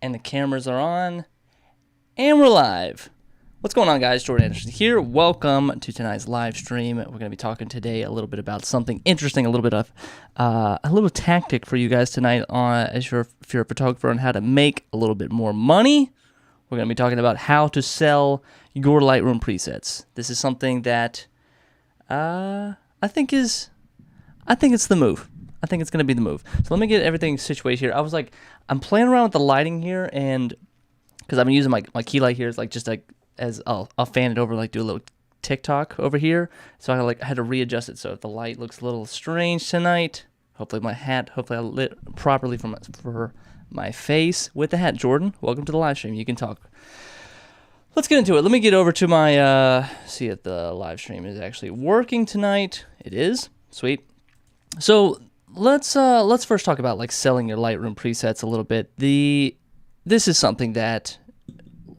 And the cameras are on, and we're live. What's going on, guys? Jordan Anderson here. Welcome to tonight's live stream. We're going to be talking today a little bit about something interesting, a little bit of a little tactic for you guys tonight on if you're a photographer on how to make a little bit more money. We're going to be talking about how to sell your Lightroom presets. This is something that I think it's the move. I think it's going to be the move. So let me get everything situated here. I'm playing around with the lighting here, and because I've been using my key light here, as I'll fan it over, do a little TikTok over here. So I had to readjust it. So if the light looks a little strange tonight, hopefully I lit properly for my face with the hat. Jordan, welcome to the live stream. You can talk. Let's get into it. Let me get over to my, see if the live stream is actually working tonight. It is. Sweet. So let's first talk about selling your Lightroom presets a little bit. This is something that,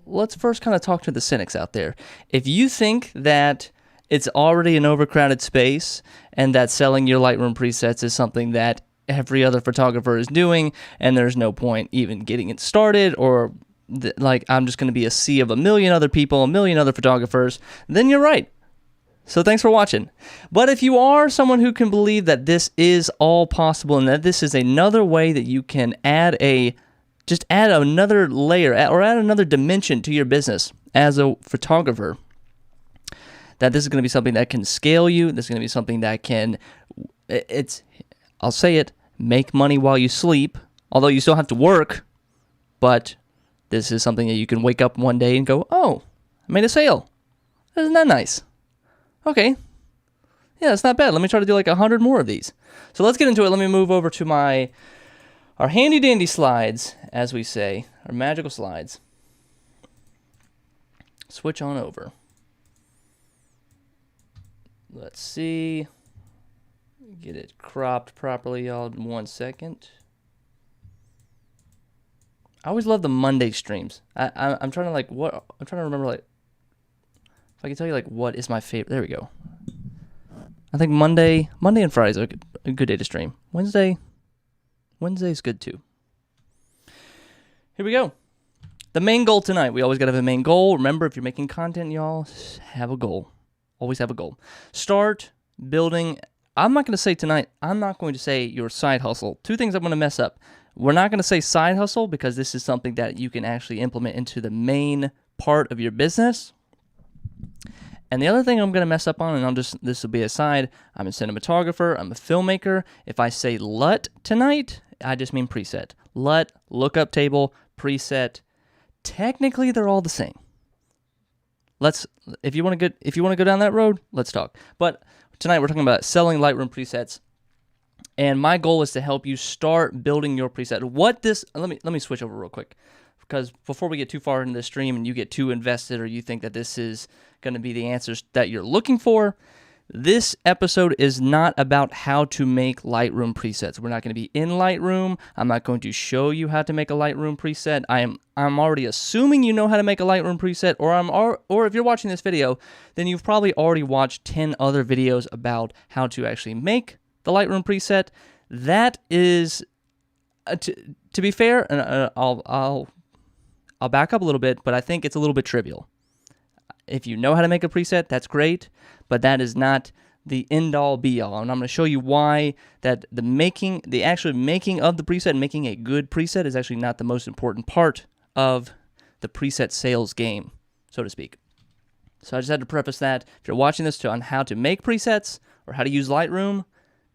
let's first kind of talk to the cynics out there. If you think that it's already an overcrowded space and that selling your Lightroom presets is something that every other photographer is doing and there's no point even getting it started, or I'm just going to be a sea of a million other people, a million other photographers, then you're right. So thanks for watching. But if you are someone who can believe that this is all possible and that this is another way that you can add another layer or add another dimension to your business as a photographer, that this is going to be something that can scale you, this is going to be something that can, I'll say it, make money while you sleep, although you still have to work, but this is something that you can wake up one day and go, oh, I made a sale. Isn't that nice? Okay. Yeah, it's not bad. Let me try to do 100 more of these. So let's get into it. Let me move over to our handy dandy slides, as we say, our magical slides. Switch on over. Let's see. Get it cropped properly, y'all, in 1 second. I always love the Monday streams. I'm trying to remember if I can tell you what is my favorite. There we go. I think Monday and Fridays are a good day to stream. Wednesday's good too. Here we go. The main goal tonight. We always got to have a main goal. Remember, if you're making content, y'all, have a goal. Always have a goal. Start building. I'm not going to say tonight, I'm not going to say your side hustle. Two things I'm going to mess up. We're not going to say side hustle because this is something that you can actually implement into the main part of your business. And the other thing I'm going to mess up on, and this will be a side, I'm a cinematographer, I'm a filmmaker. If I say LUT tonight, I just mean preset. LUT, lookup table, preset. Technically, they're all the same. If you want to go down that road, let's talk. But tonight we're talking about selling Lightroom presets. And my goal is to help you start building your preset. Let me switch over real quick, because before we get too far into the stream and you get too invested or you think that this is going to be the answers that you're looking for, this episode is not about how to make Lightroom presets. We're not going to be in Lightroom. I'm not going to show you how to make a Lightroom preset. I'm already assuming you know how to make a Lightroom preset, or if you're watching this video, then you've probably already watched 10 other videos about how to actually make the Lightroom preset. That is, to be fair, and I'll back up a little bit, but I think it's a little bit trivial. If you know how to make a preset, that's great, but that is not the end-all, be-all. And I'm going to show you why that the actual making of the preset, making a good preset, is actually not the most important part of the preset sales game, so to speak. So I just had to preface that. If you're watching this on how to make presets or how to use Lightroom,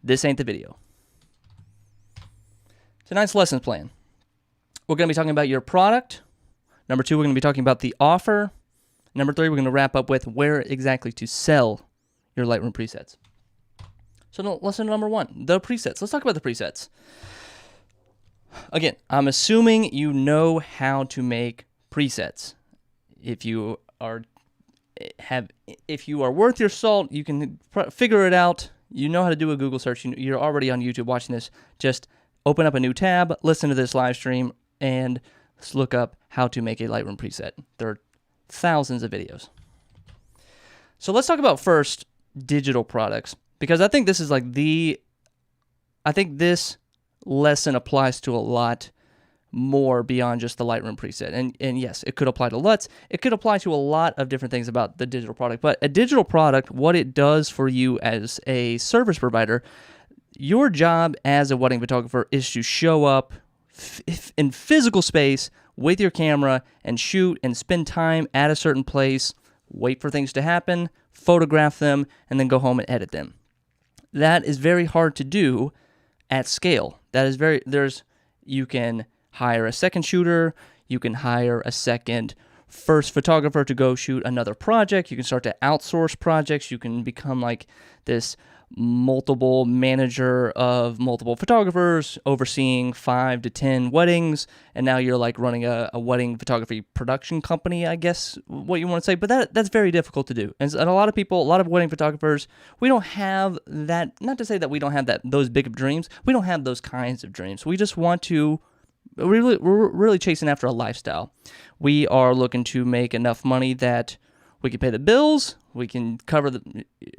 this ain't the video. Tonight's lesson plan. We're going to be talking about your product. Number 2, we're going to be talking about the offer. Number 3, we're going to wrap up with where exactly to sell your Lightroom presets. So lesson number 1, the presets. Let's talk about the presets. Again, I'm assuming you know how to make presets. If you are worth your salt, you can figure it out. You know how to do a Google search. You're already on YouTube watching this. Just open up a new tab, listen to this live stream, and let's look up how to make a Lightroom preset. There are thousands of videos. So let's talk about first digital products, because I think this is I think this lesson applies to a lot more beyond just the Lightroom preset. And yes, it could apply to LUTs. It could apply to a lot of different things about the digital product. But a digital product, what it does for you as a service provider, your job as a wedding photographer is to show up in physical space with your camera and shoot and spend time at a certain place, wait for things to happen, photograph them, and then go home and edit them. That is very hard to do at scale. You can hire a second shooter, you can hire a second first photographer to go shoot another project, you can start to outsource projects, you can become like this multiple manager of multiple photographers overseeing 5 to 10 weddings, and now you're like running a wedding photography production company, I guess what you want to say. But that's very difficult to do, and a lot of wedding photographers, we don't have that. Not to say that we don't have those big of dreams, we don't have those kinds of dreams. We just want to, we're really chasing after a lifestyle. We are looking to make enough money that we can pay the bills, we can cover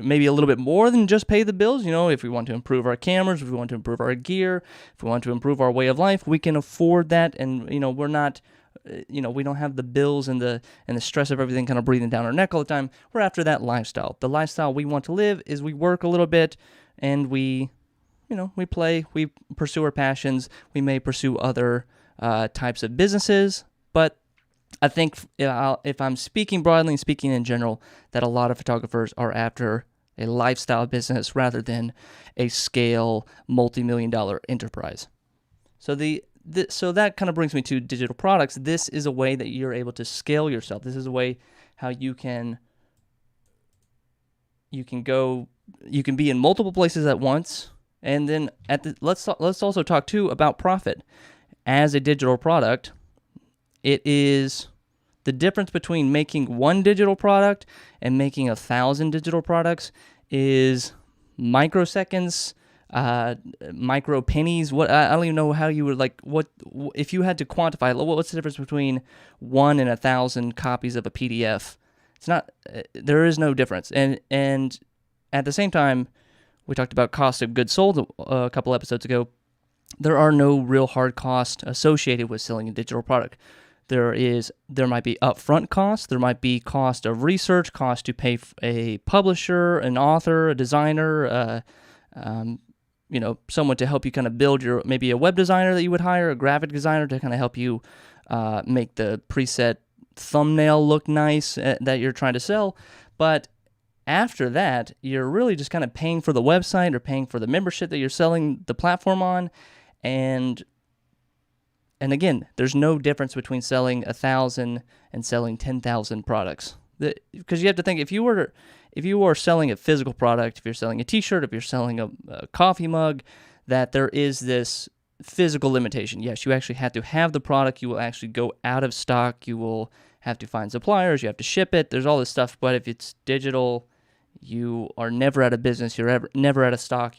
maybe a little bit more than just pay the bills. If we want to improve our cameras, if we want to improve our gear, if we want to improve our way of life, we can afford that. And, we're not, we don't have the bills and the stress of everything kind of breathing down our neck all the time. We're after that lifestyle. The lifestyle we want to live is we work a little bit and we play, we pursue our passions. We may pursue other types of businesses, but I think if I'm speaking broadly and speaking in general, that a lot of photographers are after a lifestyle business rather than a scale multi-million-dollar enterprise. So so that kind of brings me to digital products. This is a way that you're able to scale yourself. This is a way how you can be in multiple places at once. And then let's also talk too about profit. As a digital product, it is the difference between making one digital product and making 1,000 digital products is microseconds, micro pennies. I don't even know how you would what if you had to quantify. What's the difference between 1 and 1,000 copies of a PDF? It's not. There is no difference. And at the same time, we talked about cost of goods sold a couple episodes ago. There are no real hard costs associated with selling a digital product. There might be upfront costs. There might be cost of research, cost to pay a publisher, an author, a designer, someone to help you kind of build maybe a web designer that you would hire, a graphic designer to kind of help you make the preset thumbnail look nice that you're trying to sell. But after that, you're really just kind of paying for the website or paying for the membership that you're selling the platform on. And again, there's no difference between selling 1,000 and selling 10,000 products. Because you have to think, if you are selling a physical product, if you're selling a T-shirt, if you're selling a coffee mug, that there is this physical limitation. Yes, you actually have to have the product. You will actually go out of stock. You will have to find suppliers. You have to ship it. There's all this stuff. But if it's digital, you are never out of business. You're never out of stock.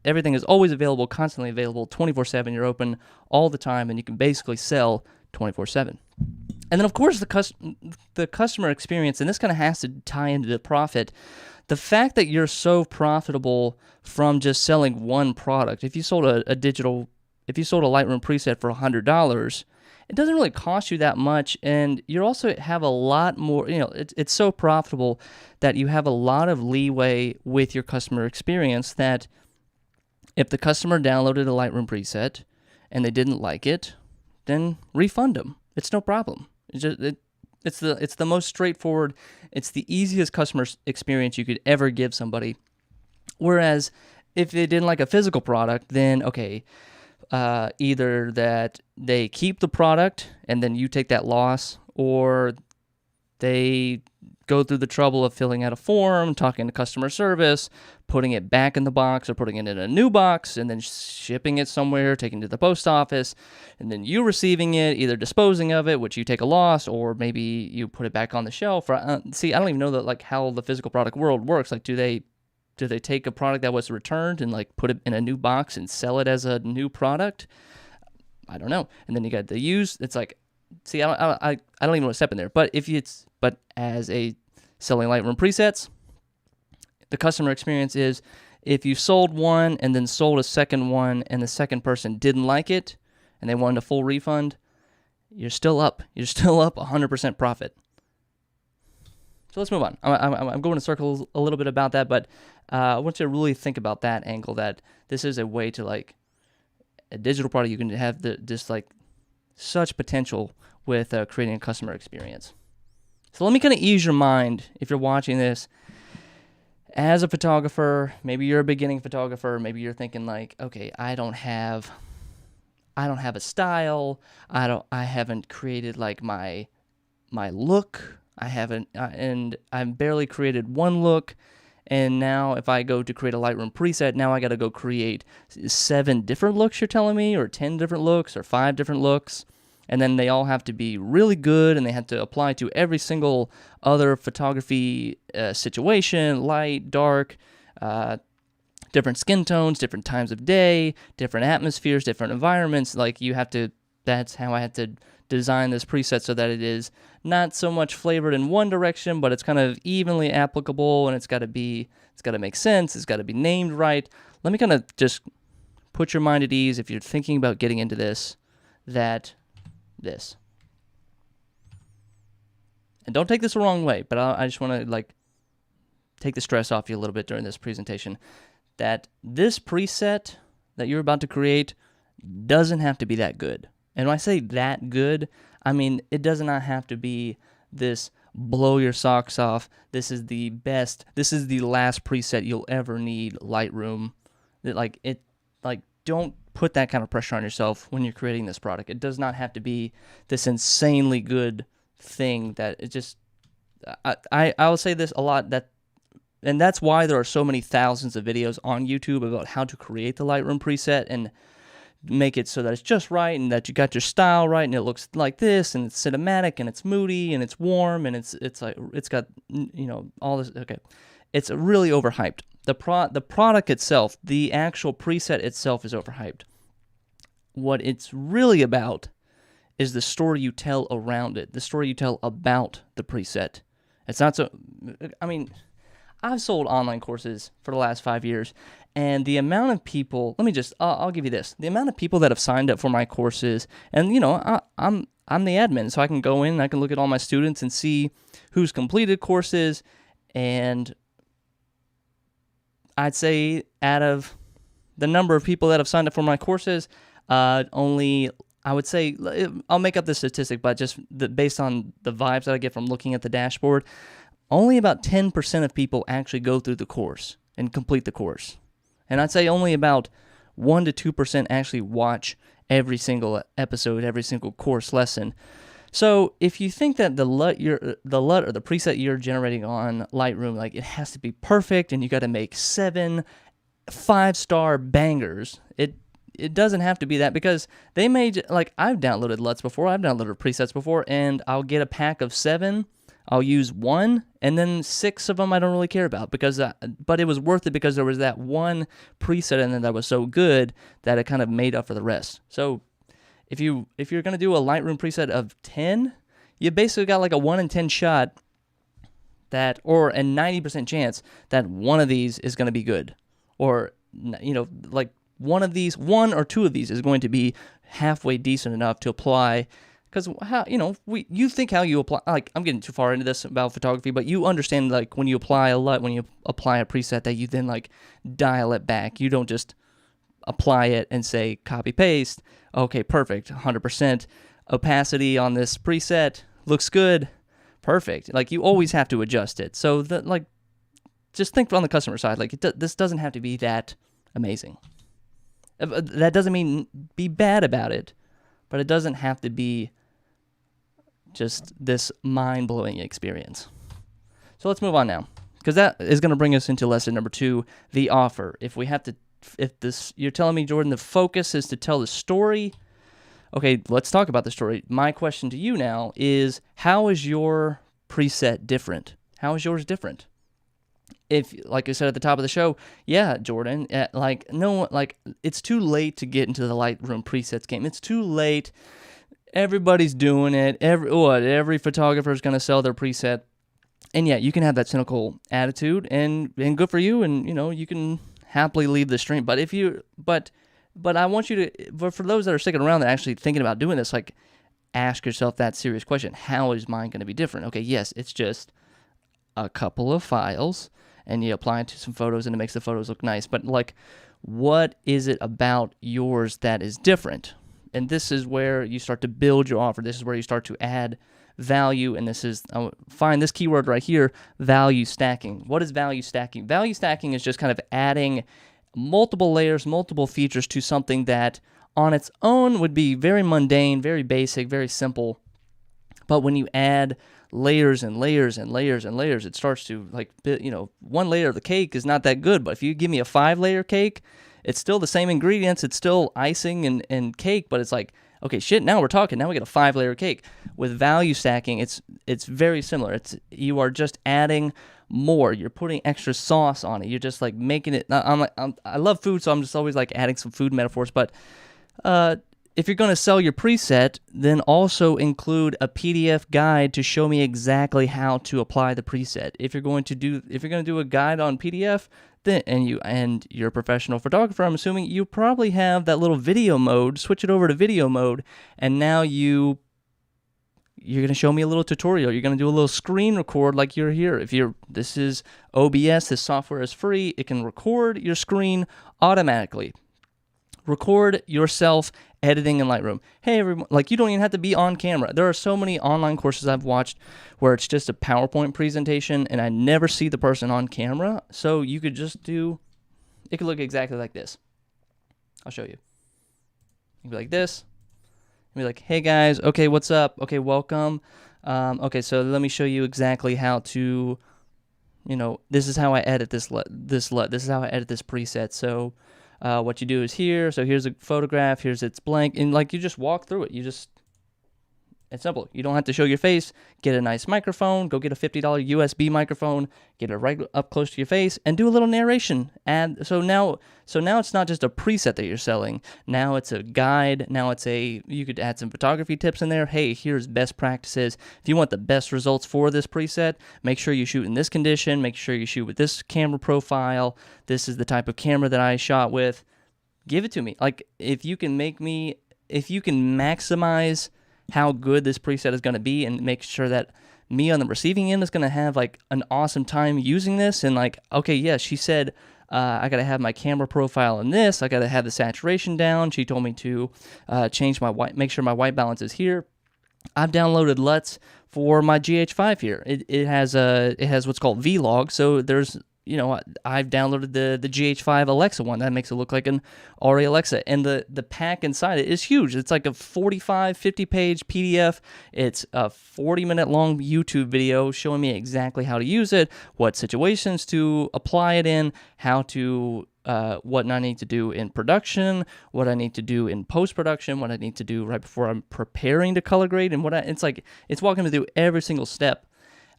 Everything is always available, constantly available, 24/7. You're open all the time, and you can basically sell 24/7. And then, of course, the customer experience, and this kind of has to tie into the profit. The fact that you're so profitable from just selling one product. If you sold a Lightroom preset for $100. It doesn't really cost you that much, and you also have a lot more, it's so profitable that you have a lot of leeway with your customer experience, that if the customer downloaded a Lightroom preset and they didn't like it, then refund them. It's no problem. It's the most straightforward, it's the easiest customer experience you could ever give somebody. Whereas if they didn't like a physical product, then okay, either that they keep the product and then you take that loss, or they go through the trouble of filling out a form, talking to customer service, putting it back in the box or putting it in a new box, and then shipping it somewhere, taking it to the post office, and then you receiving it, either disposing of it, which you take a loss, or maybe you put it back on the shelf. See, I don't even know that how the physical product world works. Do they take a product that was returned and put it in a new box and sell it as a new product? I don't know. And then you got the used. It's see, I don't even want to step in there. But but as a selling Lightroom presets, the customer experience is, if you sold one and then sold a second one and the second person didn't like it, and they wanted a full refund, you're still up. You're still up 100% profit. So let's move on. I'm going in circles a little bit about that, but I want you to really think about that angle, that this is a way to, like, a digital product, you can have just like such potential with creating a customer experience. So let me kind of ease your mind if you're watching this as a photographer. Maybe you're a beginning photographer. Maybe you're thinking like, okay, I don't have a style. I haven't created like my look. And I've barely created one look. And now if I go to create a Lightroom preset, now I got to go create 7 different looks, you're telling me, or 10 different looks, or 5 different looks. And then they all have to be really good, and they have to apply to every single other photography situation, light, dark, different skin tones, different times of day, different atmospheres, different environments. Like, that's how I had to design this preset, so that it is not so much flavored in one direction, but it's kind of evenly applicable, and it's got to make sense, it's got to be named right. Let me kind of just put your mind at ease if you're thinking about getting into this. And don't take this the wrong way, but I just want to like take the stress off you a little bit during this presentation, that this preset that you're about to create doesn't have to be that good. And when I say that good, I mean it does not have to be this blow your socks off, this is the best, this is the last preset you'll ever need Lightroom. Don't put that kind of pressure on yourself when you're creating this product. It does not have to be this insanely good thing that it just, I will say this a lot, and that's why there are so many thousands of videos on YouTube about how to create the Lightroom preset and make it so that it's just right, and that you got your style right, and it looks like this, and it's cinematic, and it's moody, and it's warm, and it's like, it's got, all this. Okay, it's really overhyped. The product itself, the actual preset itself, is overhyped. What it's really about is the story you tell around it, the story you tell about the preset. It's not so, I mean, I've sold online courses for the last 5 years, and the amount of people, I'll give you this, the amount of people that have signed up for my courses, and I'm the admin, so I can go in and I can look at all my students and see who's completed courses, and I'd say out of the number of people that have signed up for my courses, only, I would say, I'll make up the statistic, but just based on the vibes that I get from looking at the dashboard, only about 10% of people actually go through the course and complete the course. And I'd say only about 1 to 2% actually watch every single episode, every single course lesson. So if you think that the LUT or the preset you're generating on Lightroom, like, it has to be perfect and you got to make 7 5-star bangers, it doesn't have to be that, because they made, like, I've downloaded LUTs before, I've downloaded presets before, and I'll get a pack of 7, I'll use 1, and then 6 of them I don't really care about, but it was worth it because there was that one preset in there that was so good that it kind of made up for the rest. So if you're going to do a Lightroom preset of 10, you basically got like a 1 in 10 shot or a 90% chance that one of these is going to be good, or like one or two of these is going to be halfway decent enough to apply. Because you think how you apply, like, I'm getting too far into this about photography, but you understand, like, when you apply a LUT, when you apply a preset, that you then, like, dial it back. You don't just apply it and say copy paste. Okay, perfect, 100% opacity on this preset, looks good, perfect. Like, you always have to adjust it. So just think on the customer side. Like, this doesn't have to be that amazing. That doesn't mean be bad about it, but it doesn't have to be just this mind-blowing experience. So let's move on now, because that is going to bring us into lesson number 2, the offer. You're telling me, Jordan, the focus is to tell the story. Okay, let's talk about the story. My question to you now is, how is your preset different? How is yours different? If, like I said at the top of the show, yeah, Jordan, it's too late to get into the Lightroom presets game. It's too late. Everybody's doing it. Every photographer is going to sell their preset. And yeah, you can have that cynical attitude, and good for you, and you can happily leave the stream. But but I want you to, but for those that are sticking around that are actually thinking about doing this, like, ask yourself that serious question. How is mine going to be different? Okay, yes, it's just a couple of files and you apply it to some photos and it makes the photos look nice. But like, what is it about yours that is different? And this is where you start to build your offer. This is where you start to add value. And this is, find this keyword right here, value stacking. What is value stacking? Value stacking is just kind of adding multiple layers, multiple features to something that on its own would be very mundane, very basic, very simple. But when you add layers and layers and layers and layers, it starts to, like, you know, one layer of the cake is not that good. But if you give me a 5-layer cake, it's still the same ingredients. It's still icing and cake, but it's like, okay, shit, now we're talking. Now we get a 5-layer cake. With value stacking, it's very similar. You are just adding more. You're putting extra sauce on it. You're just like making it. I love food, so I'm just always like adding some food metaphors. But if you're going to sell your preset, then also include a PDF guide to show me exactly how to apply the preset. If you're going to do a guide on PDF, then and you're a professional photographer, I'm assuming you probably have that little video mode. Switch it over to video mode, and now you're going to show me a little tutorial. You're going to do a little screen record like you're here. This is OBS, this software is free. It can record your screen automatically. Record yourself editing in Lightroom. Hey everyone, like, you don't even have to be on camera. There are so many online courses I've watched where it's just a PowerPoint presentation and I never see the person on camera. So you could just it could look exactly like this. I'll show you. You'd be like this. You'd be like, hey guys, okay, what's up? Okay, welcome. Okay, so let me show you exactly how to, this is how I edit this is how I edit this preset. So what you do is here. So here's a photograph. Here's its blank. And like, you just walk through it. It's simple. You don't have to show your face. Get a nice microphone. Go get a $50 USB microphone. Get it right up close to your face and do a little narration. So now it's not just a preset that you're selling. Now it's a guide. Now you could add some photography tips in there. Hey, here's best practices. If you want the best results for this preset, make sure you shoot in this condition. Make sure you shoot with this camera profile. This is the type of camera that I shot with. Give it to me. Like, if you can maximize how good this preset is going to be and make sure that me on the receiving end is going to have like an awesome time using this, and like, okay, yeah, she said I got to have my camera profile in this, I got to have the saturation down, she told me to change my white, make sure my white balance is here. I've downloaded LUTs for my GH5 here. It has what's called Vlog, so there's, I've downloaded the GH5 Alexa one. That makes it look like an Ari Alexa. And the pack inside it is huge. It's like a 45, 50-page PDF. It's a 40-minute long YouTube video showing me exactly how to use it, what situations to apply it in, how to what I need to do in production, what I need to do in post-production, what I need to do right before I'm preparing to color grade, and it's walking me through every single step.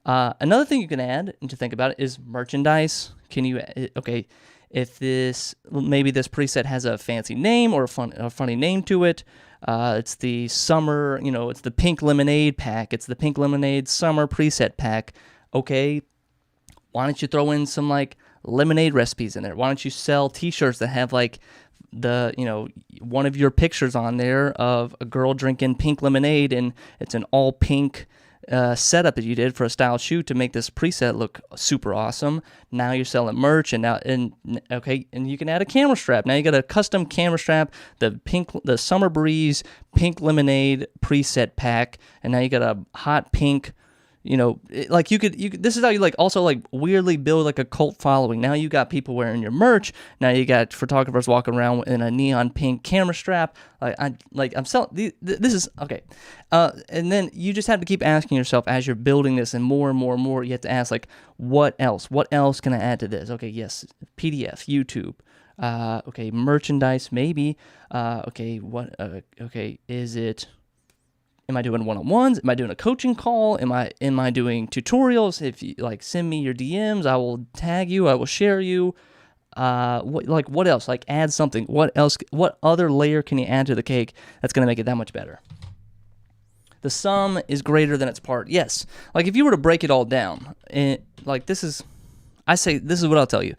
Another thing you can add and to think about it is merchandise. If maybe this preset has a fancy name or a funny name to it. It's the summer, it's the pink lemonade pack. It's the pink lemonade summer preset pack. Okay, why don't you throw in some like lemonade recipes in there? Why don't you sell t-shirts that have like one of your pictures on there of a girl drinking pink lemonade, and it's an all pink setup that you did for a style shoot to make this preset look super awesome. Now you're selling merch, and you can add a camera strap. Now you got a custom camera strap, the Summer Breeze pink lemonade preset pack, and now you got a hot pink. This is how you also weirdly build like a cult following. Now you got people wearing your merch. Now you got photographers walking around in a neon pink camera strap. I'm selling. This is okay. And then you just have to keep asking yourself as you're building this, and more and more and more, you have to ask what else? What else can I add to this? Okay, yes, PDF, YouTube. Okay, merchandise maybe. Is it? Am I doing one-on-ones? Am I doing a coaching call? Am I doing tutorials? If you send me your DMs, I will tag you. I will share you. What else? Add something. What else? What other layer can you add to the cake that's gonna make it that much better? The sum is greater than its part. Yes. If you were to break it all down, this is what I'll tell you,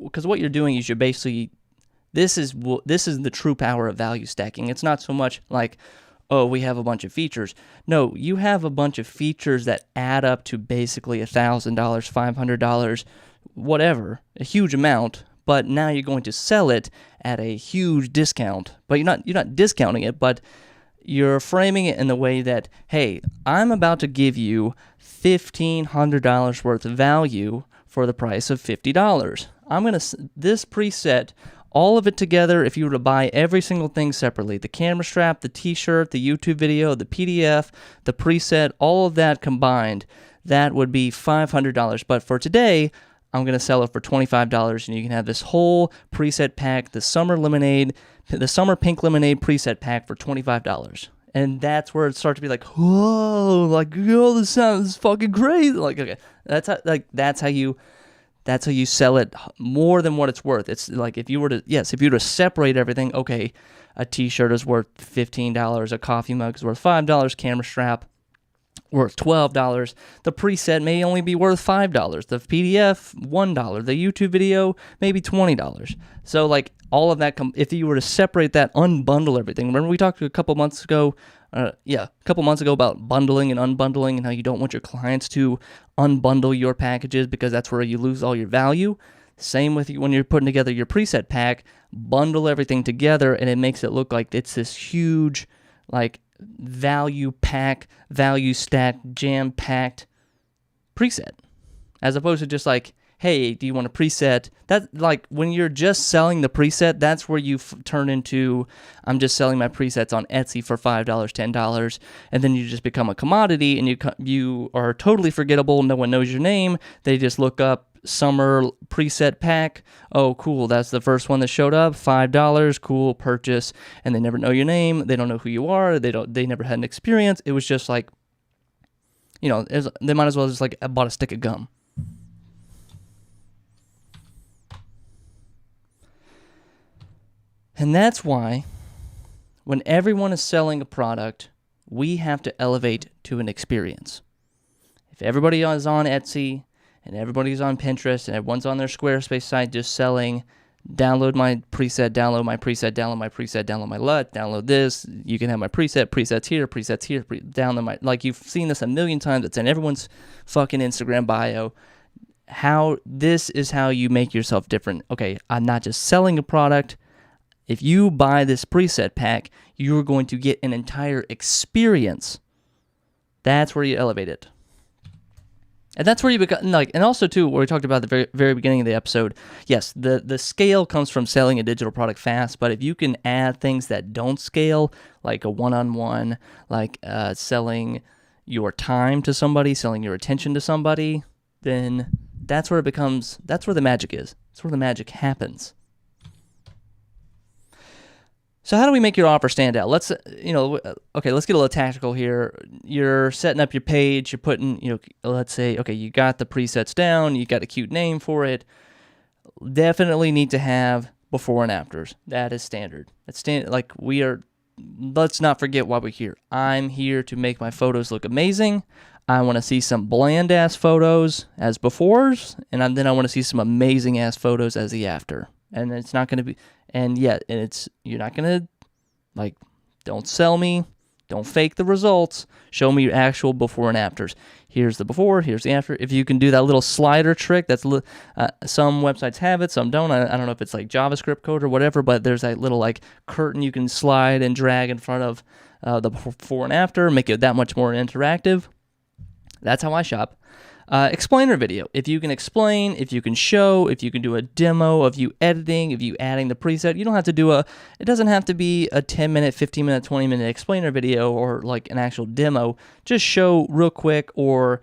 because what you're doing is you're basically This is the true power of value stacking. It's not so much like, oh, we have a bunch of features. No, you have a bunch of features that add up to basically $1,000, $500, whatever, a huge amount. But now you're going to sell it at a huge discount. But you're not discounting it, but you're framing it in the way that, hey, I'm about to give you $1,500 worth of value for the price of $50. This preset, all of it together, if you were to buy every single thing separately, the camera strap, the t-shirt, the YouTube video, the PDF, the preset, all of that combined, that would be $500. But for today, I'm going to sell it for $25, and you can have this whole preset pack, the summer pink lemonade preset pack for $25. And that's where it starts to be like, whoa, like, yo, this sounds fucking crazy. Like, okay, that's how you sell it more than what it's worth. It's like if you were to separate everything, okay, a t-shirt is worth $15, a coffee mug is worth $5, camera strap worth $12. The preset may only be worth $5. The PDF, $1. The YouTube video, maybe $20. So like all of that, if you were to separate that, unbundle everything. Remember we talked a couple months ago about bundling and unbundling and how you don't want your clients to unbundle your packages because that's where you lose all your value. Same with you when you're putting together your preset pack, bundle everything together and it makes it look like it's this huge like value pack, value stack, jam-packed preset. As opposed to just like, hey, do you want a preset? That like when you're just selling the preset, that's where you turn into, I'm just selling my presets on Etsy for $5, $10, and then you just become a commodity and you are totally forgettable. No one knows your name. They just look up summer preset pack. Oh, cool. That's the first one that showed up. $5. Cool. Purchase. And they never know your name. They don't know who you are. They never had an experience. It was just like, they might as well just like bought a stick of gum. And that's why when everyone is selling a product, we have to elevate to an experience. If everybody is on Etsy and everybody's on Pinterest and everyone's on their Squarespace site just selling, download my preset, download my preset, download my preset, download my LUT, download this, you can have my presets here, download my, like you've seen this a million times, it's in everyone's fucking Instagram bio. This is how you make yourself different. Okay, I'm not just selling a product. If you buy this preset pack, you're going to get an entire experience. That's where you elevate it. And that's where you become, like, and also, too, where we talked about at the very, very beginning of the episode, yes, the scale comes from selling a digital product fast, but if you can add things that don't scale, like a one-on-one, like selling your time to somebody, selling your attention to somebody, then that's where that's where the magic is. That's where the magic happens. So how do we make your offer stand out? Let's get a little tactical here. You're setting up your page, you're putting, let's say, okay, you got the presets down, you got a cute name for it. Definitely need to have before and afters. That is standard. Let's not forget why we're here. I'm here to make my photos look amazing. I want to see some bland-ass photos as befores, and then I want to see some amazing-ass photos as the after. And it's not going to be, you're not going to, like, don't sell me, don't fake the results, show me your actual before and afters. Here's the before, here's the after. If you can do that little slider trick, some websites have it, some don't. I don't know if it's like JavaScript code or whatever, but there's that little, like, curtain you can slide and drag in front of the before and after, make it that much more interactive. That's how I shop. Explainer video. If you can explain, if you can show, if you can do a demo of you editing, of you adding the preset, you don't have to it doesn't have to be a 10-minute, 15-minute, 20-minute explainer video or like an actual demo. Just show real quick or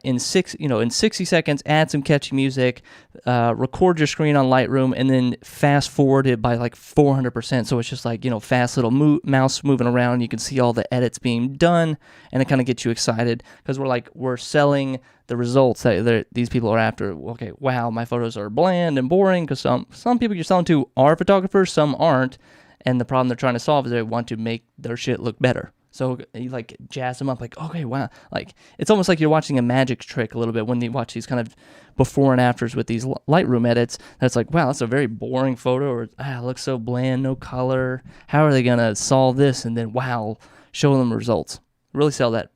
in 60 seconds, add some catchy music, record your screen on Lightroom, and then fast forward it by like 400%. So it's just like, fast little mouse moving around. You can see all the edits being done, and it kind of gets you excited because we're selling the results that these people are after. Okay, wow, my photos are bland and boring because some people you're selling to are photographers, some aren't, and the problem they're trying to solve is they want to make their shit look better. So you like jazz them up, like, okay, wow. Like, it's almost like you're watching a magic trick a little bit when you watch these kind of before and afters with these Lightroom edits. That's like, wow, that's a very boring photo, or it looks so bland, no color. How are they going to solve this? And then, wow, show them results. Really sell that.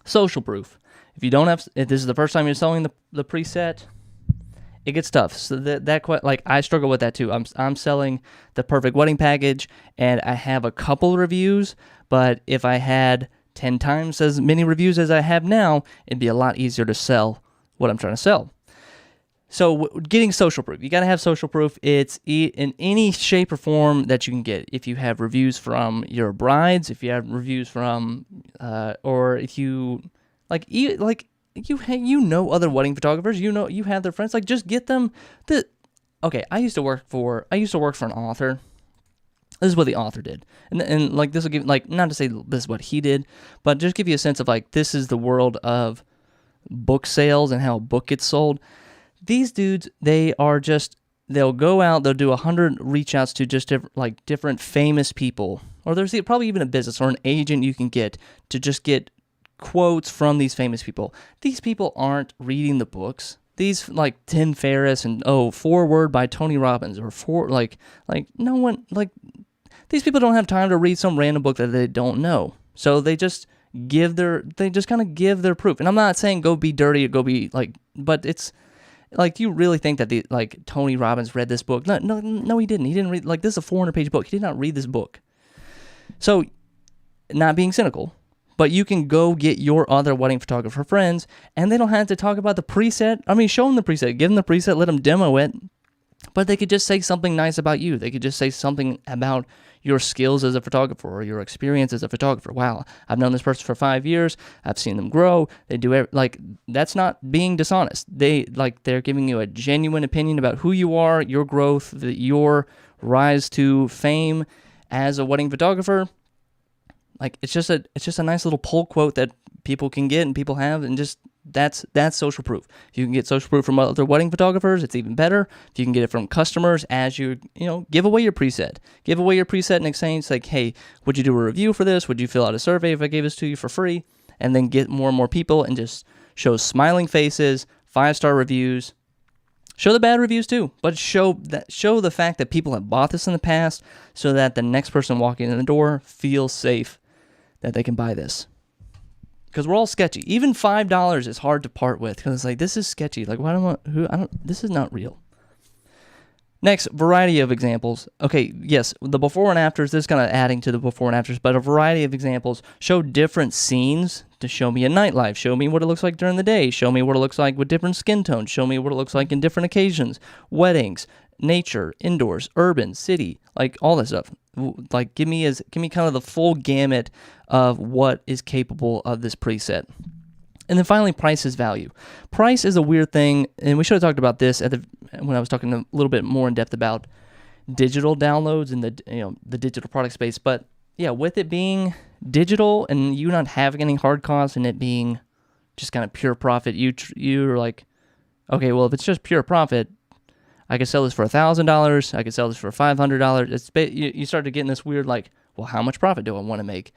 Social proof. If this is the first time you're selling the preset, it gets tough. So like, I struggle with that too. I'm selling the perfect wedding package, and I have a couple reviews, but if I had 10 times as many reviews as I have now, it'd be a lot easier to sell what I'm trying to sell. So getting social proof, you got to have social proof. It's in any shape or form that you can get. If you have reviews from your brides, if you have reviews from, or if you you know other wedding photographers, you have their friends, like, just get them okay, I used to work for an author. This is what the author did. And like, this will give, like, not to say this is what he did, but just give you a sense of, like, this is the world of book sales and how a book gets sold. These dudes, they'll go out, they'll do 100 reach outs to just different famous people, or there's probably even a business or an agent you can get to just get quotes from these famous people. These people aren't reading the books. These, like, Tim Ferriss and foreword by Tony Robbins, or no one, like, these people don't have time to read some random book that they don't know. So they just kind of give their proof. And I'm not saying go be dirty or go be like, but it's like, do you really think that Tony Robbins read this book? No, he didn't. He didn't read, like, this is a 400-page book. He did not read this book. So, not being cynical, but you can go get your other wedding photographer friends, and they don't have to talk about the preset. I mean, show them the preset, give them the preset, let them demo it, but they could just say something nice about you. They could just say something about your skills as a photographer or your experience as a photographer. Wow, I've known this person for 5 years. I've seen them grow. They do that's not being dishonest. They're giving you a genuine opinion about who you are, your growth, your rise to fame as a wedding photographer. Like, it's just a nice little pull quote that people can get and people have, and just that's social proof. If you can get social proof from other wedding photographers, it's even better. If you can get it from customers as you give away your preset. Give away your preset in exchange, like, hey, would you do a review for this? Would you fill out a survey if I gave this to you for free? And then get more and more people, and just show smiling faces, 5-star reviews. Show the bad reviews too, but show the fact that people have bought this in the past, so that the next person walking in the door feels safe that they can buy this. Because we're all sketchy. Even $5 is hard to part with, because it's like, this is sketchy. Like, this is not real. Next, variety of examples. Okay, yes, the before and afters, this is kind of adding to the before and afters, but a variety of examples. Show different scenes to show me a nightlife. Show me what it looks like during the day. Show me what it looks like with different skin tones. Show me what it looks like in different occasions. Weddings, nature, indoors, urban, city, like all that stuff. Like, give me kind of the full gamut of what is capable of this preset. And then finally, price is value. Price is a weird thing, and we should have talked about this when I was talking a little bit more in depth about digital downloads and the digital product space. But yeah, with it being digital and you not having any hard costs and it being just kind of pure profit, you're like, okay, well, if it's just pure profit, I could sell this for $1,000. I could sell this for $500. You start to get in this weird, like, well, how much profit do I want to make?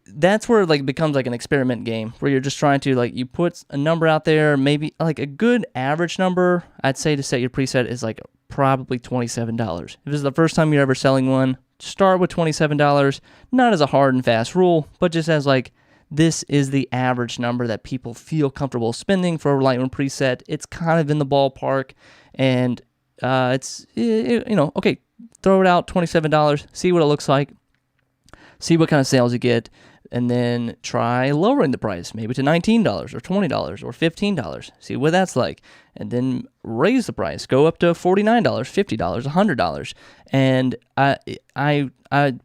That's where it becomes like an experiment game, where you're just trying to, like, you put a number out there, maybe like a good average number, I'd say, to set your preset is like probably $27. If this is the first time you're ever selling one, start with $27, not as a hard and fast rule, but just as like, this is the average number that people feel comfortable spending for a Lightroom preset. It's kind of in the ballpark, and okay, throw it out, $27, see what it looks like, see what kind of sales you get, and then try lowering the price, maybe to $19 or $20 or $15, see what that's like, and then raise the price, go up to $49, $50, $100, and I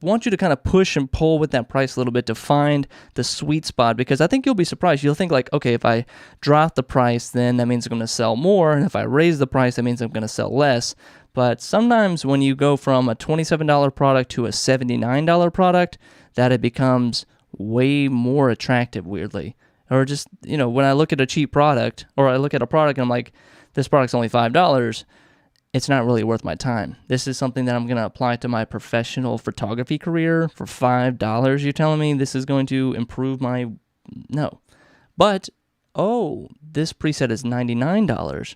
want you to kind of push and pull with that price a little bit to find the sweet spot, because I think you'll be surprised. You'll think like, okay, if I drop the price, then that means I'm going to sell more, and if I raise the price, that means I'm going to sell less. But sometimes when you go from a $27 product to a $79 product, that it becomes way more attractive, weirdly. Or just, when I look at a cheap product, or I look at a product and I'm like, this product's only $5, it's not really worth my time. This is something that I'm going to apply to my professional photography career for $5. You're telling me this is going to improve my... No. But, oh, this preset is $99.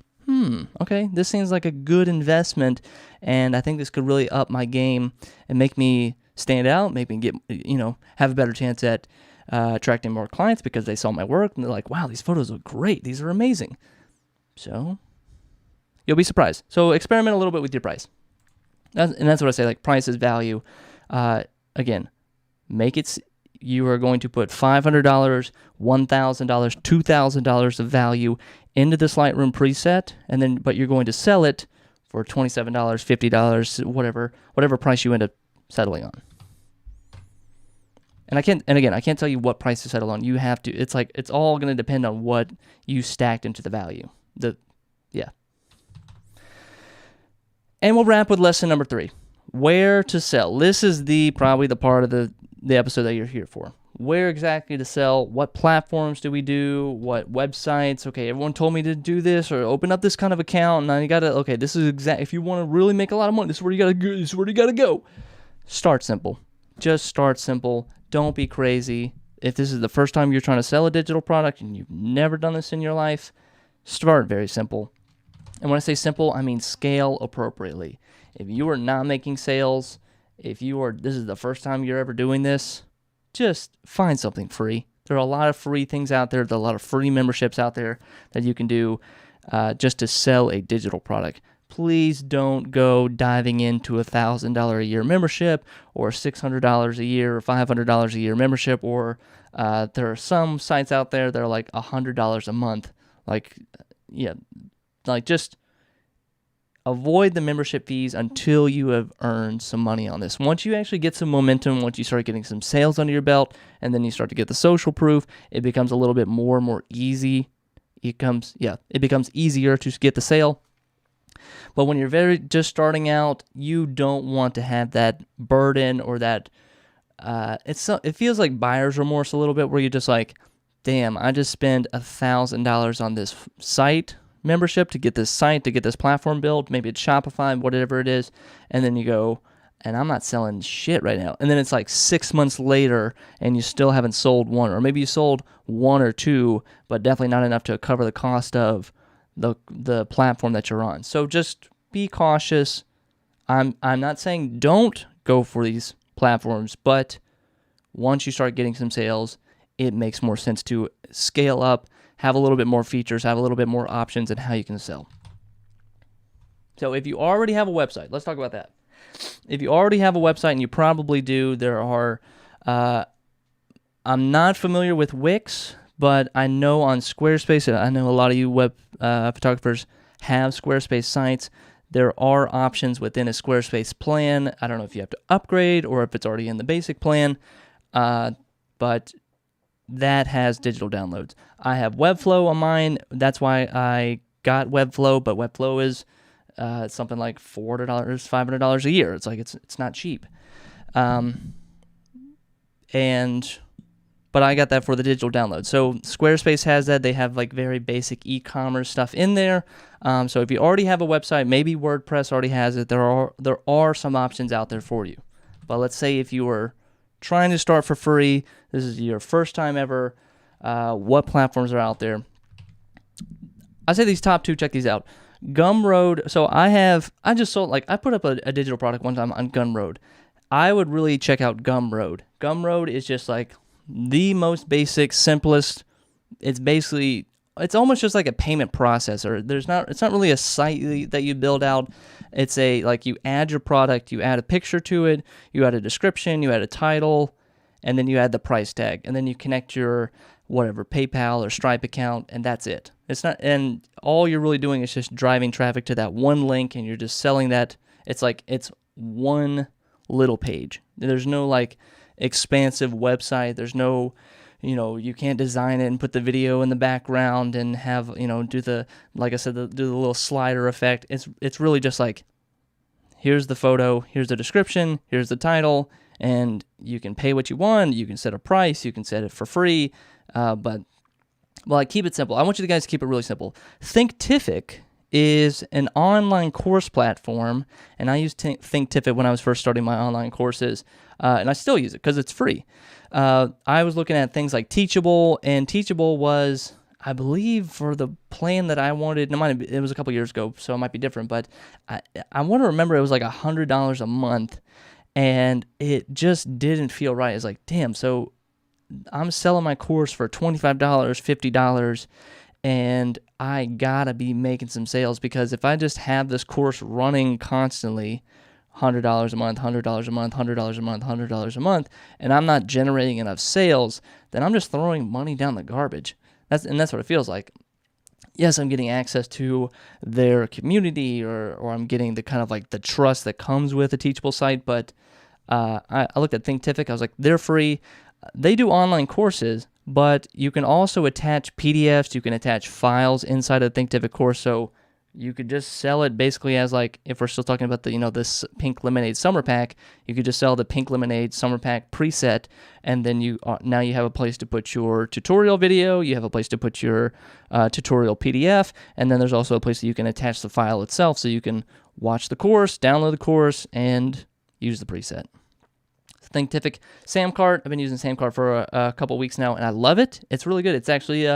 Okay, this seems like a good investment, and I think this could really up my game and make me stand out, make me get, have a better chance at attracting more clients because they saw my work and they're like, wow, these photos look great. These are amazing. So you'll be surprised. So experiment a little bit with your price. And that's what I say, like price is value. Again, make it, you are going to put $500, $1,000, $2,000 of value into this Lightroom preset, and then, but you're going to sell it for $27, $50, whatever price you end up settling on. And I can't tell you what price to settle on. You have to, it's all going to depend on what you stacked into the value. And we'll wrap with lesson number 3, where to sell. This is probably the part of the episode that you're here for. Where exactly to sell, what platforms do we do, what websites, okay, everyone told me to do this or open up this kind of account, and now you gotta, okay, this is if you want to really make a lot of money, this is where you gotta go, this is where you gotta go. Start simple. Just start simple. Don't be crazy. If this is the first time you're trying to sell a digital product and you've never done this in your life, start very simple. And when I say simple, I mean scale appropriately. If you are not making sales, this is the first time you're ever doing this, just find something free. There are a lot of free things out there. There are a lot of free memberships out there that you can do just to sell a digital product. Please don't go diving into $1,000 a year membership or $600 a year or $500 a year membership, or there are some sites out there that are like $100 a month. Just avoid the membership fees until you have earned some money on this. Once you actually get some momentum, once you start getting some sales under your belt, and then you start to get the social proof, it becomes a little bit more and more easy. It becomes easier to get the sale. But when you're just starting out, you don't want to have that burden or that, it feels like buyer's remorse a little bit, where you're just like, damn, I just spent $1,000 on this site membership to get this site, to get this platform built, maybe it's Shopify, whatever it is, and then you go, and I'm not selling shit right now. And then it's like 6 months later, and you still haven't sold one, or maybe you sold 1 or 2, but definitely not enough to cover the cost of the platform that you're on. So just be cautious. I'm not saying don't go for these platforms, but once you start getting some sales, it makes more sense to scale up, have a little bit more features, have a little bit more options in how you can sell. So if you already have a website, let's talk about that. If you already have a website, and you probably do, there are, I'm not familiar with Wix, but I know on Squarespace, and I know a lot of you web photographers have Squarespace sites. There are options within a Squarespace plan. I don't know if you have to upgrade or if it's already in the basic plan, but that has digital downloads. I have Webflow on mine. That's why I got Webflow, but Webflow is something like $400, $500 a year. It's like it's not cheap. But I got that for the digital download. So Squarespace has that. They have like very basic e-commerce stuff in there. So if you already have a website, maybe WordPress already has it. There are some options out there for you. But let's say if you were trying to start for free, this is your first time ever, what platforms are out there? I say these top 2, check these out. Gumroad. So I put up a digital product one time on Gumroad. I would really check out Gumroad. Gumroad is just like the most basic, simplest. It's almost just like a payment processor. It's not really a site that you build out. It's you add your product, you add a picture to it, you add a description, you add a title, and then you add the price tag, and then you connect your whatever PayPal or Stripe account, and that's it. And all you're really doing is just driving traffic to that one link, and you're just selling that. It's one little page. There's no expansive website. There's no, you can't design it and put the video in the background and have, do the little slider effect. It's really just here's the photo, here's the description, here's the title, and you can pay what you want. You can set a price, you can set it for free, but keep it simple. I want you guys to keep it really simple. Thinkific is an online course platform, and I used Thinkific when I was first starting my online courses, and I still use it because it's free. I was looking at things like Teachable, and Teachable was, I believe, for the plan that I wanted, it was a couple years ago, so it might be different, but I want to remember it was like $100 a month, and it just didn't feel right. It's like, damn, so I'm selling my course for $25, $50, and I gotta be making some sales, because if I just have this course running constantly, $100 a month, $100 a month, $100 a month, $100 a month, and I'm not generating enough sales, then I'm just throwing money down the garbage. That's what it feels like. Yes, I'm getting access to their community, or I'm getting the kind of like the trust that comes with a Teachable site, but I looked at Thinkific. I was like, they're free. They do online courses, but you can also attach PDFs. You can attach files inside of the Thinkific course, so you could just sell it basically as, like, if we're still talking about the this Pink Lemonade Summer Pack, you could just sell the Pink Lemonade Summer Pack preset, and then now you have a place to put your tutorial video, you have a place to put your tutorial PDF, and then there's also a place that you can attach the file itself, so you can watch the course, download the course, and use the preset. Thinkific Samcart. I've been using Samcart for a couple weeks now, and I love it. It's really good. It's actually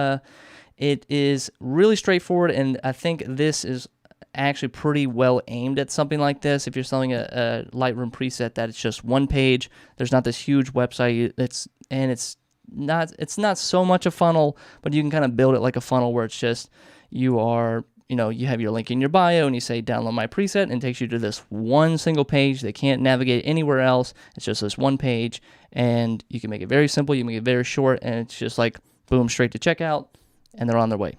it is really straightforward, and I think this is actually pretty well aimed at something like this. If you're selling a Lightroom preset that it's just one page, there's not this huge website. It's not so much a funnel, but you can kind of build it like a funnel where it's just you have your link in your bio and you say download my preset, and it takes you to this one single page. They can't navigate anywhere else. It's just this one page, and you can make it very simple. You make it very short, and it's just like boom, straight to checkout, and they're on their way.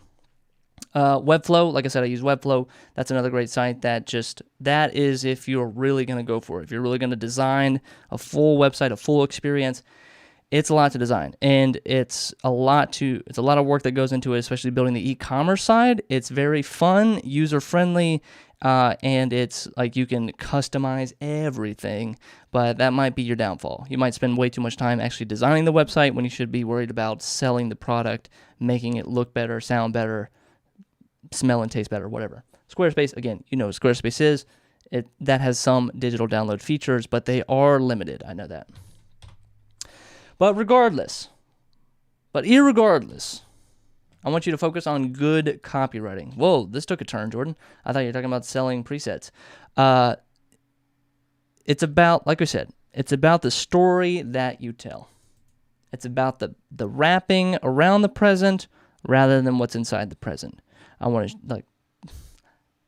Webflow, like I said, I use Webflow. That's another great site that is if you're really going to go for it. If you're really going to design a full website, a full experience, it's a lot to design, and it's a lot of work that goes into it, especially building the e-commerce side. It's very fun, user-friendly, and it's like you can customize everything, but that might be your downfall. You might spend way too much time actually designing the website when you should be worried about selling the product, making it look better, sound better, smell and taste better, whatever. Squarespace, again, you know what Squarespace is. That has some digital download features, but they are limited. I know that. But irregardless, I want you to focus on good copywriting. Whoa, this took a turn, Jordan. I thought you were talking about selling presets. It's about, like I said, it's about the story that you tell. It's about the wrapping around the present rather than what's inside the present. I want to,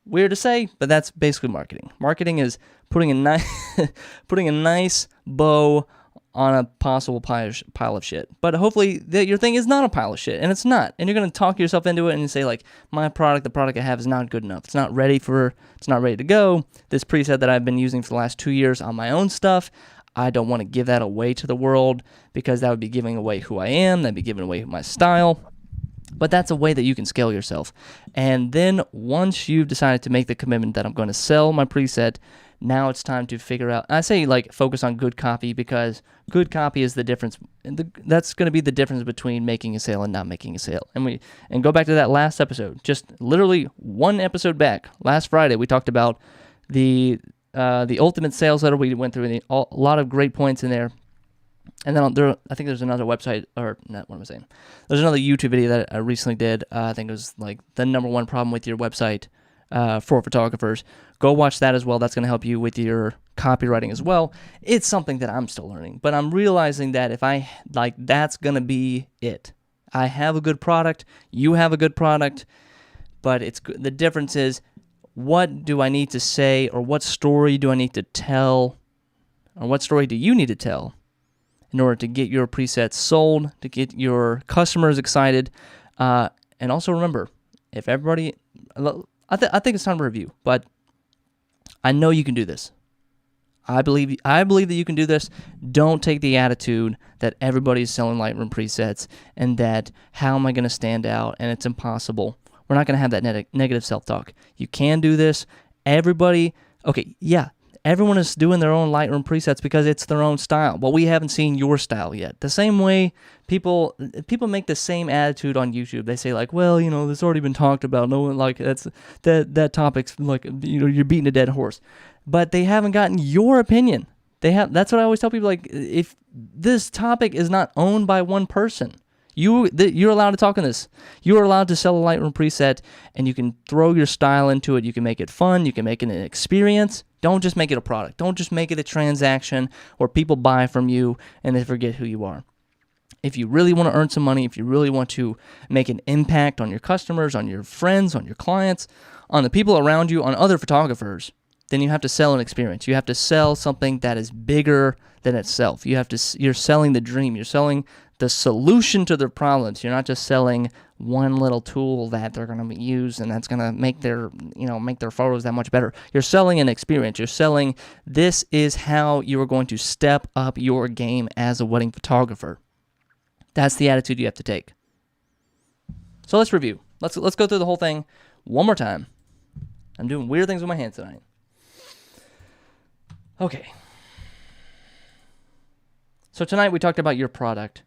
weird to say, but that's basically marketing. Marketing is putting a nice bow on a possible pile of shit. But hopefully your thing is not a pile of shit, and it's not. And you're going to talk yourself into it and say, like, the product I have is not good enough. It's not ready to go. This preset that I've been using for the last 2 years on my own stuff, I don't want to give that away to the world, because that would be giving away who I am. That'd be giving away my style. But that's a way that you can scale yourself. And then once you've decided to make the commitment that I'm going to sell my preset, now it's time to figure out, I say, like, focus on good copy, because good copy is the difference. That's going to be the difference between making a sale and not making a sale. And go back to that last episode, just literally one episode back, last Friday, we talked about the ultimate sales letter. We went through a lot of great points in there. And then I think there's another website, or not, what am I saying? There's another YouTube video that I recently did. I think it was like the #1 problem with your website for photographers. Go watch that as well. That's going to help you with your copywriting as well. It's something that I'm still learning, but I'm realizing that that's going to be it. I have a good product. You have a good product, but the difference is, what do I need to say, or what story do I need to tell, or what story do you need to tell in order to get your presets sold, to get your customers excited? And also remember, if everybody, I think it's time to review, but I know you can do this. I believe that you can do this. Don't take the attitude that everybody's selling Lightroom presets and that how am I going to stand out and it's impossible. We're not going to have that negative self-talk. You can do this. Everybody Everyone is doing their own Lightroom presets because it's their own style. But we haven't seen your style yet. The same way people make the same attitude on YouTube. They say like, well, this already been talked about. No one that topic's like, you're beating a dead horse. But they haven't gotten your opinion. That's what I always tell people. Like, if this topic is not owned by one person, you're allowed to talk on this. You are allowed to sell a Lightroom preset, and you can throw your style into it. You can make it fun. You can make it an experience. Don't just make it a product. Don't just make it a transaction where people buy from you and they forget who you are. If you really want to earn some money, if you really want to make an impact on your customers, on your friends, on your clients, on the people around you, on other photographers, then you have to sell an experience. You have to sell something that is bigger than itself. You're selling the dream. You're selling the solution to their problems. You're not just selling one little tool that they're going to use and that's going to make their photos that much better. You're selling an experience. You're selling, this is how you are going to step up your game as a wedding photographer. That's the attitude you have to take. So let's review. Let's go through the whole thing one more time. I'm doing weird things with my hands tonight. Okay. So tonight we talked about your product.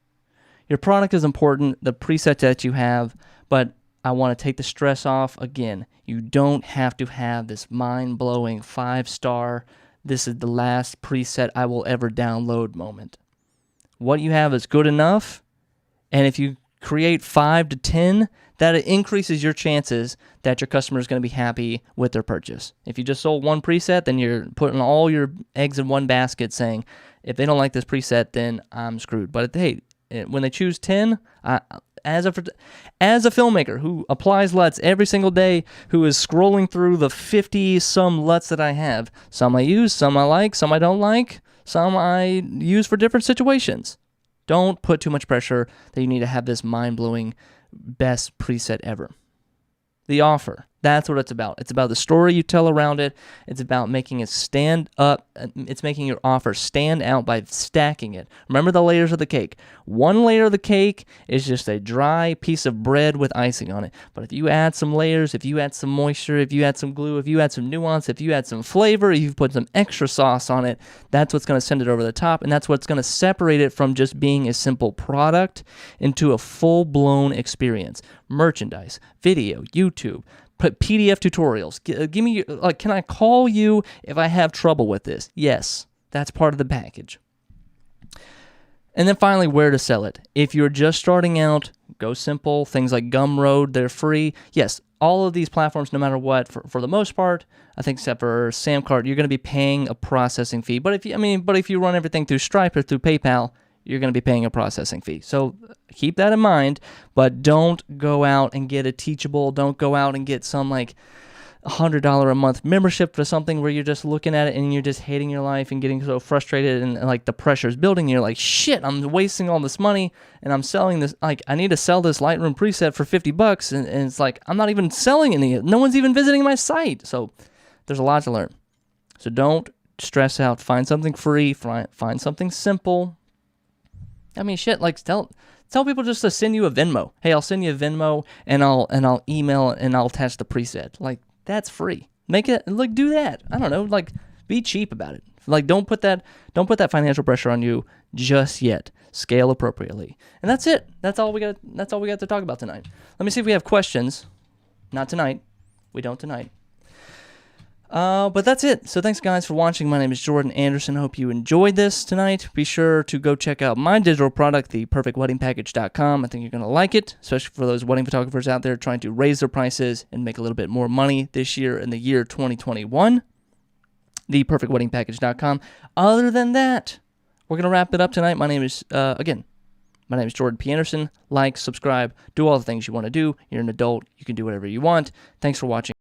Your product is important, the preset that you have, but I want to take the stress off again. You don't have to have this mind-blowing 5-star, this is the last preset I will ever download moment. What you have is good enough, and if you create 5 to 10, that increases your chances that your customer is going to be happy with their purchase. If you just sold one preset, then you're putting all your eggs in one basket saying, if they don't like this preset, then I'm screwed. But hey, when they choose 10, as a filmmaker who applies LUTs every single day, who is scrolling through the 50-some LUTs that I have, some I use, some I like, some I don't like, some I use for different situations. Don't put too much pressure that you need to have this mind-blowing best preset ever. The offer. That's what it's about. It's about the story you tell around it. It's about making it stand up. It's making your offer stand out by stacking it. Remember the layers of the cake. One layer of the cake is just a dry piece of bread with icing on it. But if you add some layers, if you add some moisture, if you add some glue, if you add some nuance, if you add some flavor, if you put some extra sauce on it, that's what's going to send it over the top. And that's what's going to separate it from just being a simple product into a full-blown experience. Merchandise, video, YouTube, PDF tutorials. Give me, can I call you if I have trouble with this? Yes, that's part of the package. And then finally, where to sell it. If you're just starting out, go simple. Things like Gumroad, they're free. Yes, all of these platforms, no matter what, for the most part, I think except for Samcart, you're going to be paying a processing fee. But if you run everything through Stripe or through PayPal, you're going to be paying a processing fee. So keep that in mind, but don't go out and get a Teachable. Don't go out and get some like $100 a month membership for something where you're just looking at it and you're just hating your life and getting so frustrated and like the pressure is building. And you're like, shit, I'm wasting all this money and I'm selling this. Like, I need to sell this Lightroom preset for $50 and it's like, I'm not even selling any. No one's even visiting my site. So there's a lot to learn. So don't stress out. Find something free. Find something simple. I mean, shit, like tell people just to send you a Venmo. Hey, I'll send you a Venmo and I'll email and I'll attach the preset. Like, that's free. Make it, like, do that. I don't know, like, be cheap about it. Like, don't put that financial pressure on you just yet. Scale appropriately. And that's it. That's all we got to talk about tonight. Let me see if we have questions. Not tonight. We don't tonight. But that's it. So thanks, guys, for watching. My name is Jordan Anderson. I hope you enjoyed this tonight. Be sure to go check out my digital product, theperfectweddingpackage.com. I think you're going to like it, especially for those wedding photographers out there trying to raise their prices and make a little bit more money this year in the year 2021. Theperfectweddingpackage.com. Other than that, we're going to wrap it up tonight. My name is, my name is Jordan P. Anderson. Like, subscribe, do all the things you want to do. You're an adult. You can do whatever you want. Thanks for watching.